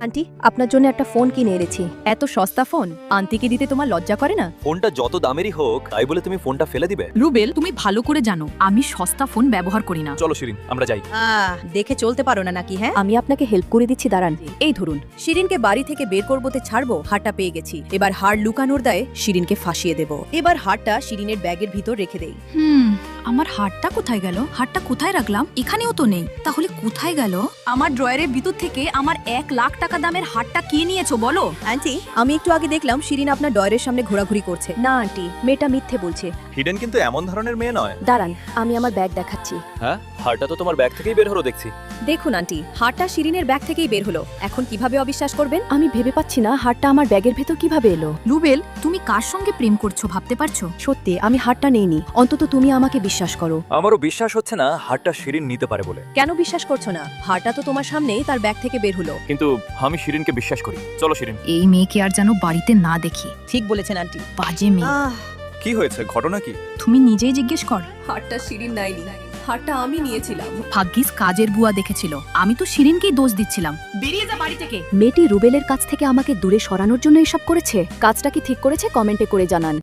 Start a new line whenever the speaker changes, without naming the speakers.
Aunty আপনার জন্য একটা ফোন কিনে এনেছি।
এত সস্তা ফোন আন্টিকে দিতে তোমার লজ্জা করে না?
ফোনটা যত দামেরই হোক তাই বলে তুমি ফোনটা ফেলে দিবে?
রুবেল, তুমি ভালো করে জানো আমি সস্তা ফোন ব্যবহার করি না।
চলো শিরিন আমরা যাই।
দেখে চলতে পারো না নাকি? হ্যাঁ,
আমি আপনাকে হেল্প করে দিচ্ছি, দাঁড়ান। এই ধরুন।
শিরিনকে বাড়ি থেকে বের করবোতে ছাড়বো, হারটা পেয়ে গেছি। এবার হার লুকানোর দায়ে শিরিনকে ফাঁসিয়ে দেব। এবার হারটা শিরিনের ব্যাগের ভিতর রেখে দেই।
আমার হারটা কোথায় গেল? হারটা কোথায় রাখলাম? এখানেও তো নেই। তাহলে কোথায় গেল? আমার ড্রয়ারের ভিতর থেকে আমার 1,00,000 টাকা দামের হারটা কে নিয়েছো বলো?
আন্টি আমি একটু আগে দেখলাম শিরিন আপনার ডয়ের সামনে ঘোরাঘুরি করছে।
না আন্টি, মেয়েটা মিথ্যে বলছে।
হিডেন কিন্তু এমন ধরনের মেয়ে নয়।
দাঁড়ান, আমি আমার ব্যাগ দেখাচ্ছি।
হ্যাঁ, হারটা তো তোমার ব্যাগ থেকেই বের হলো দেখছি।
দেখুন আন্টি, হারটা শিরিনের ব্যাগ থেকেই বের হলো। এখন কিভাবে অবিশ্বাস করবেন?
আমি ভেবে পাচ্ছি না হারটা আমার ব্যাগের ভেতর কিভাবে এলো। রুবেল, তুমি কার সঙ্গে প্রেম করছো ভাবতে পারছো? সত্যি আমি হারটা নেইনি, অন্তত তুমি আমাকে বিশ্বাস করো।
আমারও বিশ্বাস হচ্ছে না হারটা শিরিন নিতে পারে বলে।
কেন বিশ্বাস করছো না? হারটা তো তোমার সামনেই তার ব্যাগ থেকে বের হলো।
কিন্তু আমি শিরিনকে বিশ্বাস করি। চলো শিরিন।
এই মেয়েকে আর যেন বাড়িতে না দেখি।
ঠিক বলেছেন আন্টি।
বাজে মেয়ে।
কি হয়েছে, ঘটনা কি?
তুমি নিজেই জিজ্ঞেস কর।
হারটা শিরিন নাইনি, হারটা আমি নিয়েছিলাম।
ভাগ্যিস কাজের বুয়া দেখেছিল, আমি তো শিরিনকেই দোষ দিচ্ছিলাম। বেরিয়ে যা বাড়ি থেকে। মেয়েটি রুবেলের কাছ থেকে আমাকে দূরে সরানোর জন্য এসব করেছে। কাজটা কি ঠিক করেছে কমেন্টে করে জানান।